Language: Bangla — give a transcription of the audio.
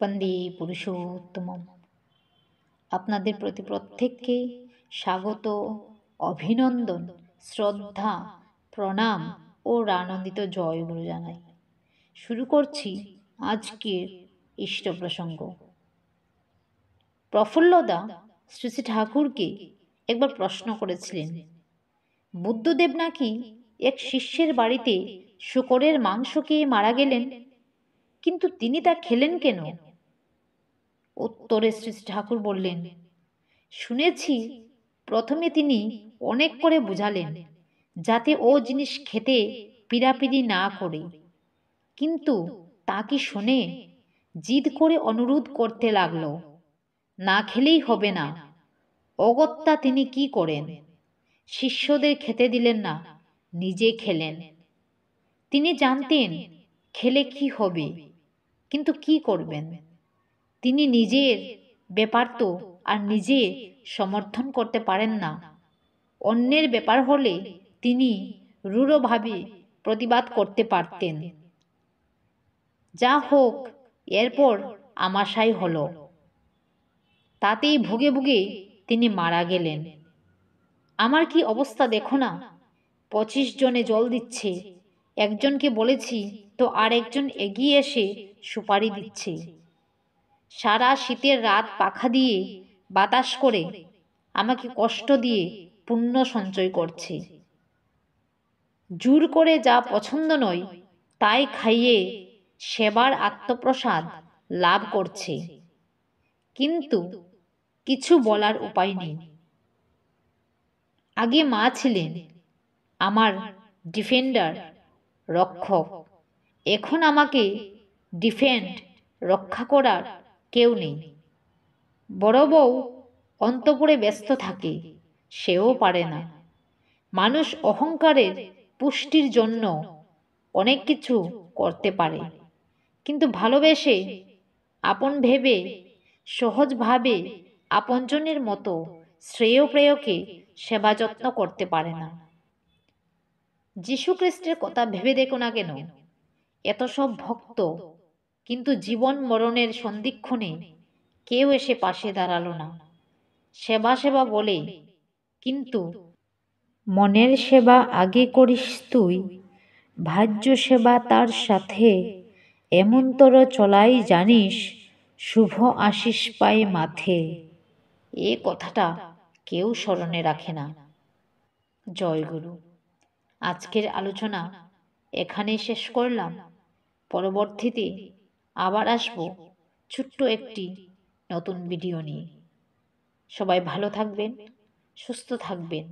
বন্দে পুরুষোত্তমম। আপনাদের প্রতি প্রত্যেককে স্বাগত, অভিনন্দন, শ্রদ্ধা, প্রণাম ও আনন্দিত জয়গুরু জানাই। শুরু করছি আজকের ইষ্ট প্রসঙ্গ। প্রফুল্লদা শ্রী শ্রী ঠাকুরকে একবার প্রশ্ন করেছিলেন, বুদ্ধদেব নাকি এক শিষ্যের বাড়িতে শূকরের মাংস খেয়ে মারা গেলেন, কিন্তু তিনি তা খেলেন কেন? উত্তরে শ্রী ঠাকুর বললেন, শুনেছি প্রথমে তিনি অনেক করে বুঝালেন যাতে ও জিনিস খেতে পিড়াপিড়ি না করে, কিন্তু তা কি শোনে? জিদ করে অনুরোধ করতে লাগলো, না খেলেই হবে না। অগত্যা তিনি কি করেন? শিষ্যদের খেতে দিলেন না, নিজে খেলেন। তিনি জানতেন খেলে কি হবে, কিন্তু কি করবেন? তিনি নিজের ব্যাপার তো আর নিজে সমর্থন করতে পারেন না। অন্যের ব্যাপার হলে তিনি রূঢ়ভাবে প্রতিবাদ করতে পারতেন। যা হোক, এরপর আমাশাই হলো। তাতেই ভুগে ভুগে তিনি মারা গেলেন। আমার কি অবস্থা দেখো না, 25 জনে জল দিচ্ছে, একজনকে বলেছি তো আর একজন এগিয়ে এসে সুপারি দিচ্ছে। সারা শীতের রাত পাখা দিয়ে বাতাস করে আমাকে কষ্ট দিয়ে পুণ্য সঞ্চয় করছে। জোর করে যা পছন্দ নয় তাই খাইয়ে সেবার আত্মপ্রসাদ লাভ করছে, কিন্তু কিছু বলার উপায় নেই। আগে মা ছিলেন আমার ডিফেন্ডার, রক্ষক। এখন আমাকে ডিফেন্ড, রক্ষা করার কেউ নেই। বড় বউ অন্তঃপুরে ব্যস্ত থাকে, সেও পারে না। মানুষ অহংকারের পুষ্টির জন্য অনেক কিছু করতে পারে, কিন্তু ভালোবেসে, আপন ভেবে, সহজভাবে আপনজনের মতো শ্রেয় প্রেয়কে সেবা যত্ন করতে পারে না। যীশুখ্রিস্টের কথা ভেবে দেখো না কেন, এত সব ভক্ত, কিন্তু জীবন মরণের সন্ধিক্ষণে কেউ এসে পাশে দাঁড়ালো না। সেবা সেবা বলে, কিন্তু মনের সেবা আগে করিস তুই, ভাজ্য সেবা তার সাথে, এমনতর চলাই জানিস, শুভ আশিস পাই মাথে। এ কথাটা কেউ স্মরণে রাখে না। জয় গুরু। আজকের আলোচনা এখানেই শেষ করলাম। পরবর্তীতে আবার আসব ছোট্ট একটি নতুন ভিডিও নিয়ে। সবাই ভালো থাকবেন, সুস্থ থাকবেন।